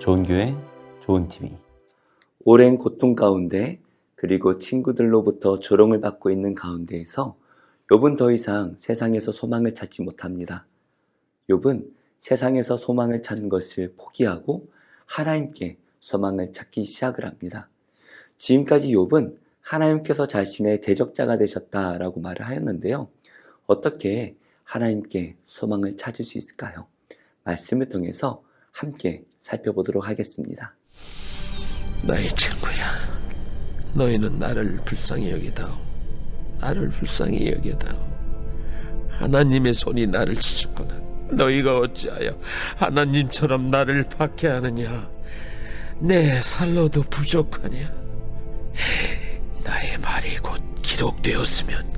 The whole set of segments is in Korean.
좋은 교회, 좋은 TV. 오랜 고통 가운데 그리고 친구들로부터 조롱을 받고 있는 가운데에서 욥은 더 이상 세상에서 소망을 찾지 못합니다. 욥은 세상에서 소망을 찾는 것을 포기하고 하나님께 소망을 찾기 시작을 합니다. 지금까지 욥은 하나님께서 자신의 대적자가 되셨다라고 말을 하였는데요. 어떻게 하나님께 소망을 찾을 수 있을까요? 말씀을 통해서 함께 살펴보도록 하겠습니다. 나의 친구야, 너희는 나를 불쌍히 여기다오. 나를 불쌍히 여기다오. 하나님의 손이 나를 치셨구나. 너희가 어찌하여 하나님처럼 나를 박해하느냐? 내 살로도 부족하냐? 나의 말이 곧 기록되었으면,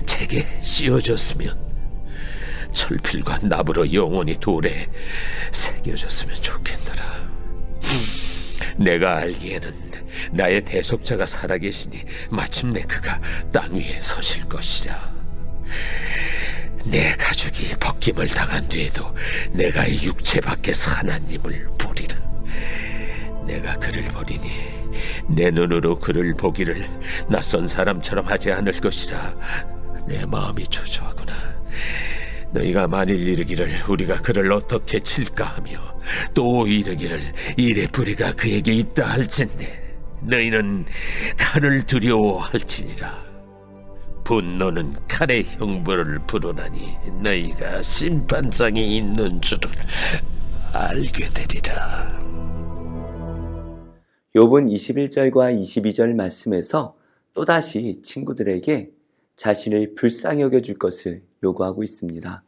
책에 씌워졌으면, 철필과 납으로 영원히 돌에 새겨졌으면 좋겠노라. 내가 알기에는 나의 대속자가 살아계시니 마침내 그가 땅 위에 서실 것이라. 내 가죽이 벗김을 당한 뒤에도 내가 이 육체 밖에서 하나님을 보리라. 내가 그를 보리니 내 눈으로 그를 보기를 낯선 사람처럼 하지 않을 것이라. 내 마음이 초조하구나. 너희가 만일 이르기를 우리가 그를 어떻게 칠까 하며 또 이르기를 이래 뿌리가 그에게 있다 할진대, 너희는 칼을 두려워할지니라. 분노는 칼의 형벌을 부르나니 너희가 심판장이 있는 줄을 알게 되리라. 욥은 21절과 22절 말씀에서 또다시 친구들에게 자신을 불쌍히 여겨줄 것을 요구하고 있습니다.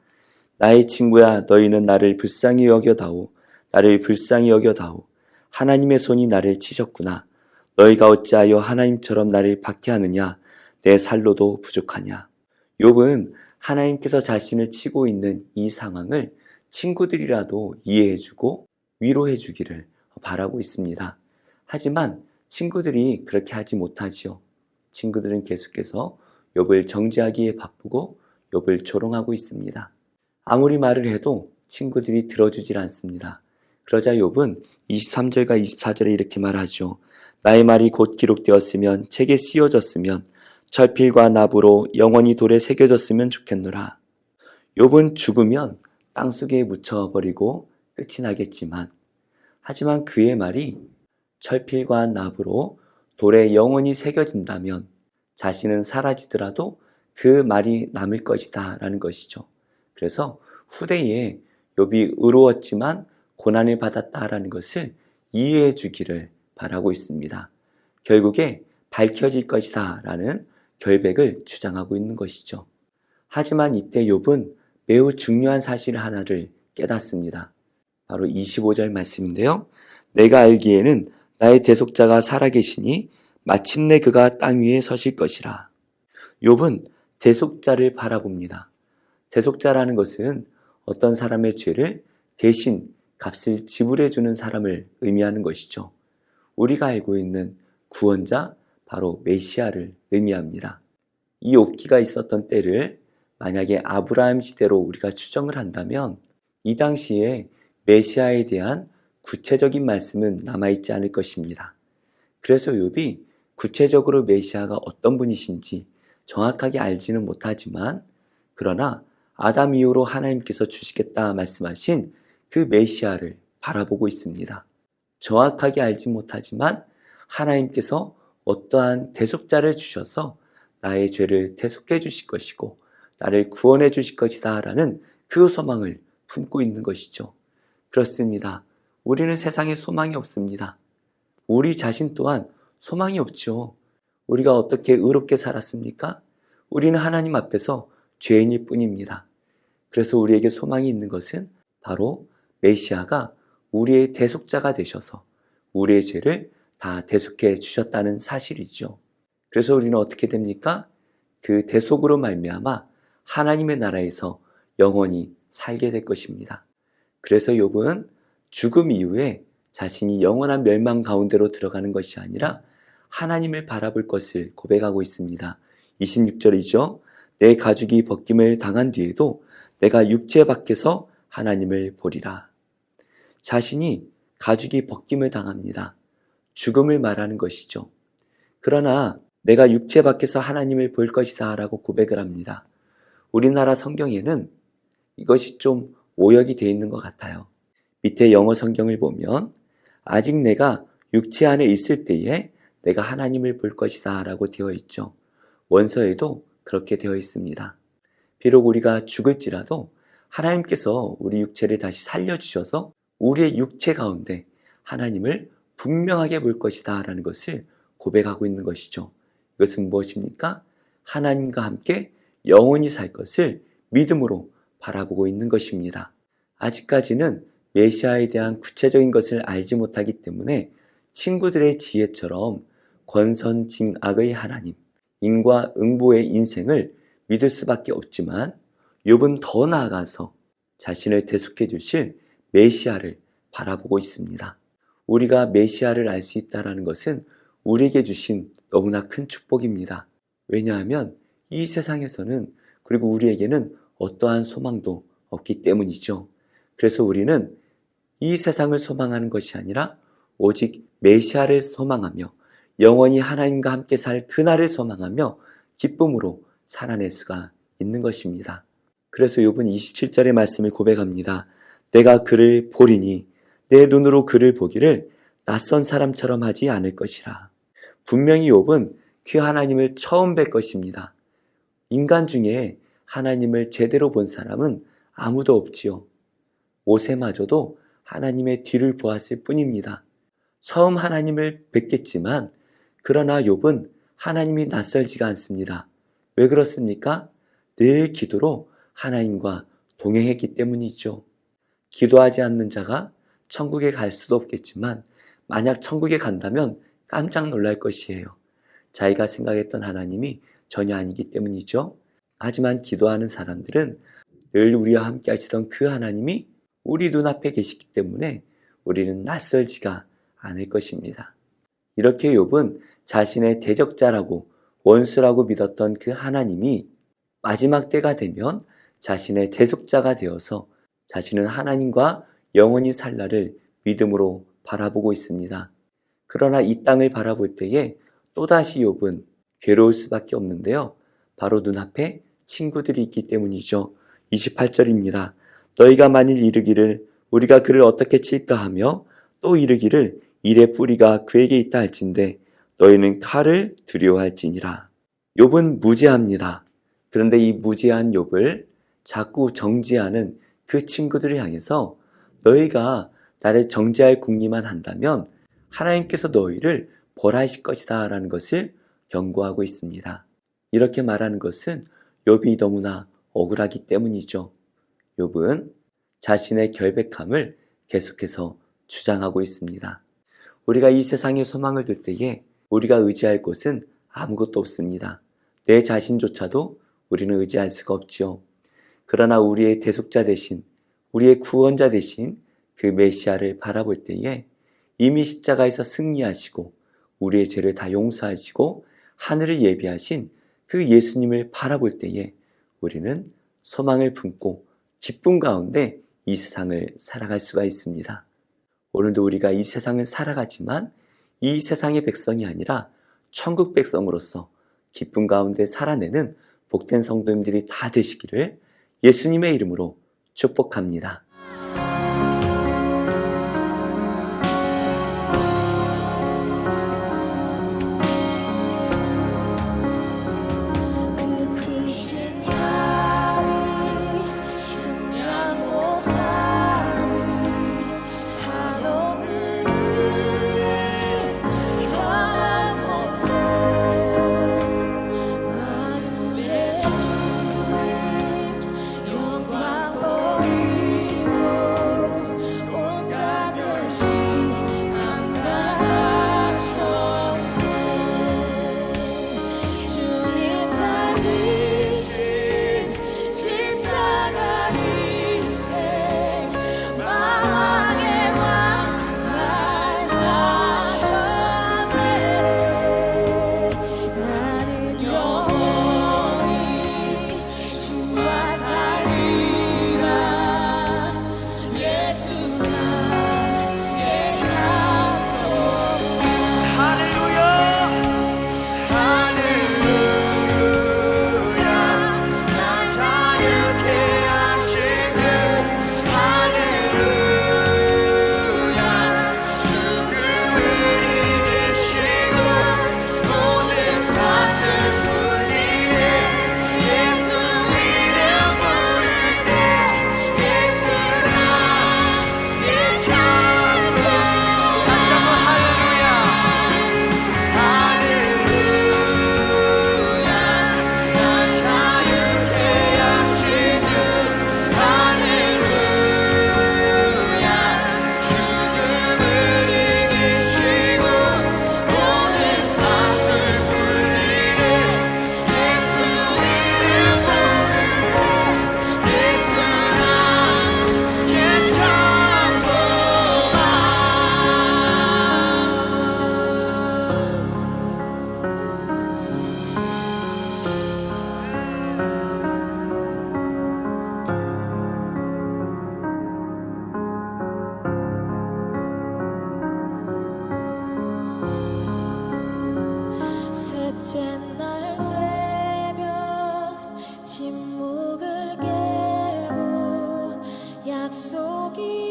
나의 친구야, 너희는 나를 불쌍히 여겨다오. 나를 불쌍히 여겨다오. 하나님의 손이 나를 치셨구나. 너희가 어찌하여 하나님처럼 나를 박해하느냐? 내 살로도 부족하냐? 욥은 하나님께서 자신을 치고 있는 이 상황을 친구들이라도 이해해주고 위로해주기를 바라고 있습니다. 하지만 친구들이 그렇게 하지 못하지요. 친구들은 계속해서 욥을 정죄하기에 바쁘고 욥을 조롱하고 있습니다. 아무리 말을 해도 친구들이 들어주질 않습니다. 그러자 욥은 23절과 24절에 이렇게 말하죠. 나의 말이 곧 기록되었으면, 책에 씌워졌으면, 철필과 납으로 영원히 돌에 새겨졌으면 좋겠노라. 욥은 죽으면 땅속에 묻혀버리고 끝이 나겠지만, 하지만 그의 말이 철필과 납으로 돌에 영원히 새겨진다면 자신은 사라지더라도 그 말이 남을 것이다 라는 것이죠. 그래서 후대에 욥이 의로웠지만 고난을 받았다라는 것을 이해해 주기를 바라고 있습니다. 결국에 밝혀질 것이다 라는 결백을 주장하고 있는 것이죠. 하지만 이때 욥은 매우 중요한 사실 하나를 깨닫습니다. 바로 25절 말씀인데요. 내가 알기에는 나의 대속자가 살아계시니 마침내 그가 땅 위에 서실 것이라. 욥은 대속자를 바라봅니다. 대속자라는 것은 어떤 사람의 죄를 대신 값을 지불해주는 사람을 의미하는 것이죠. 우리가 알고 있는 구원자, 바로 메시아를 의미합니다. 이 욥기가 있었던 때를 만약에 아브라함 시대로 우리가 추정을 한다면 이 당시에 메시아에 대한 구체적인 말씀은 남아있지 않을 것입니다. 그래서 욥이 구체적으로 메시아가 어떤 분이신지 정확하게 알지는 못하지만, 그러나 아담 이후로 하나님께서 주시겠다 말씀하신 그 메시아를 바라보고 있습니다. 정확하게 알지 못하지만 하나님께서 어떠한 대속자를 주셔서 나의 죄를 대속해 주실 것이고 나를 구원해 주실 것이다 라는 그 소망을 품고 있는 것이죠. 그렇습니다. 우리는 세상에 소망이 없습니다. 우리 자신 또한 소망이 없죠. 우리가 어떻게 의롭게 살았습니까? 우리는 하나님 앞에서 죄인일 뿐입니다. 그래서 우리에게 소망이 있는 것은 바로 메시아가 우리의 대속자가 되셔서 우리의 죄를 다 대속해 주셨다는 사실이죠. 그래서 우리는 어떻게 됩니까? 그 대속으로 말미암아 하나님의 나라에서 영원히 살게 될 것입니다. 그래서 욥은 죽음 이후에 자신이 영원한 멸망 가운데로 들어가는 것이 아니라 하나님을 바라볼 것을 고백하고 있습니다. 26절이죠. 내 가죽이 벗김을 당한 뒤에도 내가 육체 밖에서 하나님을 보리라. 자신이 가죽이 벗김을 당합니다. 죽음을 말하는 것이죠. 그러나 내가 육체 밖에서 하나님을 볼 것이다 라고 고백을 합니다. 우리나라 성경에는 이것이 좀 오역이 되어 있는 것 같아요. 밑에 영어 성경을 보면 아직 내가 육체 안에 있을 때에 내가 하나님을 볼 것이다 라고 되어 있죠. 원서에도 그렇게 되어 있습니다. 비록 우리가 죽을지라도 하나님께서 우리 육체를 다시 살려주셔서 우리의 육체 가운데 하나님을 분명하게 볼 것이다 라는 것을 고백하고 있는 것이죠. 이것은 무엇입니까? 하나님과 함께 영원히 살 것을 믿음으로 바라보고 있는 것입니다. 아직까지는 메시아에 대한 구체적인 것을 알지 못하기 때문에 친구들의 지혜처럼 권선징악의 하나님, 인과응보의 인생을 믿을 수밖에 없지만 욥은 더 나아가서 자신을 대속해 주실 메시아를 바라보고 있습니다. 우리가 메시아를 알 수 있다는 것은 우리에게 주신 너무나 큰 축복입니다. 왜냐하면 이 세상에서는 그리고 우리에게는 어떠한 소망도 없기 때문이죠. 그래서 우리는 이 세상을 소망하는 것이 아니라 오직 메시아를 소망하며 영원히 하나님과 함께 살 그날을 소망하며 기쁨으로 살아낼 수가 있는 것입니다. 그래서 욥은 27절의 말씀을 고백합니다. 내가 그를 보리니 내 눈으로 그를 보기를 낯선 사람처럼 하지 않을 것이라. 분명히 욥은 그 하나님을 처음 뵐 것입니다. 인간 중에 하나님을 제대로 본 사람은 아무도 없지요. 모세마저도 하나님의 뒤를 보았을 뿐입니다. 처음 하나님을 뵙겠지만 그러나 욥은 하나님이 낯설지가 않습니다. 왜 그렇습니까? 늘 기도로 하나님과 동행했기 때문이죠. 기도하지 않는 자가 천국에 갈 수도 없겠지만 만약 천국에 간다면 깜짝 놀랄 것이에요. 자기가 생각했던 하나님이 전혀 아니기 때문이죠. 하지만 기도하는 사람들은 늘 우리와 함께 하시던 그 하나님이 우리 눈앞에 계시기 때문에 우리는 낯설지가 않을 것입니다. 이렇게 욥은 자신의 대적자라고 원수라고 믿었던 그 하나님이 마지막 때가 되면 자신의 대속자가 되어서 자신은 하나님과 영원히 살 날을 믿음으로 바라보고 있습니다. 그러나 이 땅을 바라볼 때에 또다시 욥은 괴로울 수밖에 없는데요. 바로 눈앞에 친구들이 있기 때문이죠. 28절입니다. 너희가 만일 이르기를 우리가 그를 어떻게 칠까 하며 또 이르기를 일의 뿌리가 그에게 있다 할진대 너희는 칼을 두려워할지니라. 욥은 무지합니다. 그런데 이 무지한 욥을 자꾸 정죄하는 그 친구들을 향해서 너희가 나를 정죄할 궁리만 한다면 하나님께서 너희를 벌하실 것이다 라는 것을 경고하고 있습니다. 이렇게 말하는 것은 욥이 너무나 억울하기 때문이죠. 욥은 자신의 결백함을 계속해서 주장하고 있습니다. 우리가 이 세상에 소망을 둘 때에 우리가 의지할 곳은 아무것도 없습니다. 내 자신조차도 우리는 의지할 수가 없지요. 그러나 우리의 대속자 대신 우리의 구원자 대신 그 메시아를 바라볼 때에 이미 십자가에서 승리하시고 우리의 죄를 다 용서하시고 하늘을 예비하신 그 예수님을 바라볼 때에 우리는 소망을 품고 기쁨 가운데 이 세상을 살아갈 수가 있습니다. 오늘도 우리가 이 세상을 살아가지만 이 세상의 백성이 아니라 천국 백성으로서 기쁨 가운데 살아내는 복된 성도님들이 다 되시기를 예수님의 이름으로 축복합니다.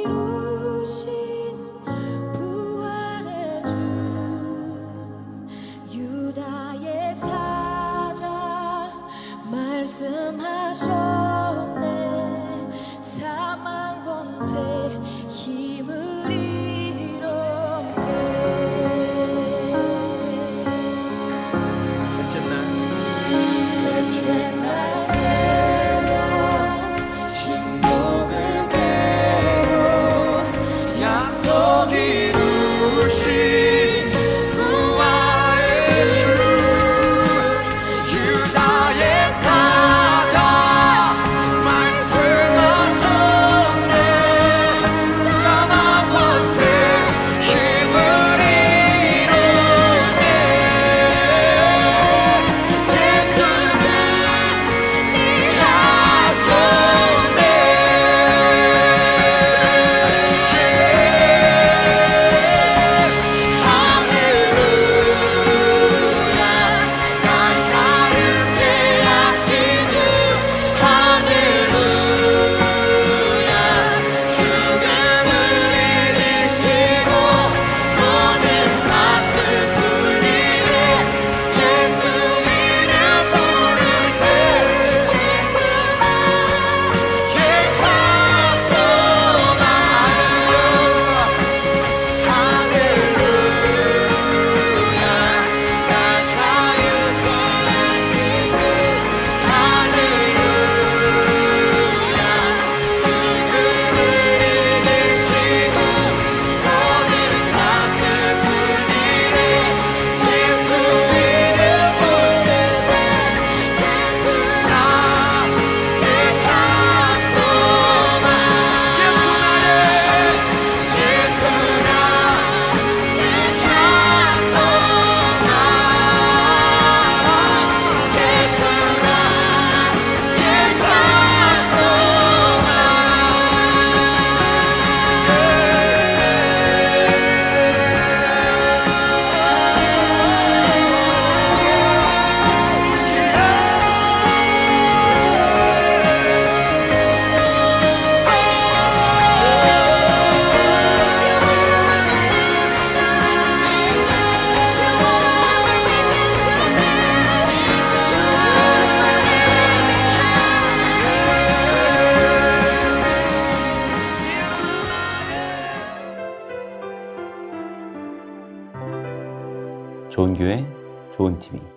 이루신 부활의 주 유다의 사자 말씀하셨네. 사망 권세 힘을 잃었네. 셋째 날 새벽 신복을 깨워 약속 이루신 구원의 주 유다의 사자 말씀하셨네. 사망 권세 힘을 잃었네. 예수는 승리하셨네. 할렐루야 날 가볍게 하신 주 할렐루야 죽음을 이기시고 모든 사슬 풀리네. 예수 이름 부를 때 예수만 예찬송아 할렐루야 날 자유케 하신 주 할렐루야 죽음을 이기시고 모든 사슬 풀리네. 예수 이름 부를 때 예수나 예찬송아 예수나 좋은 교회, 좋은 TV.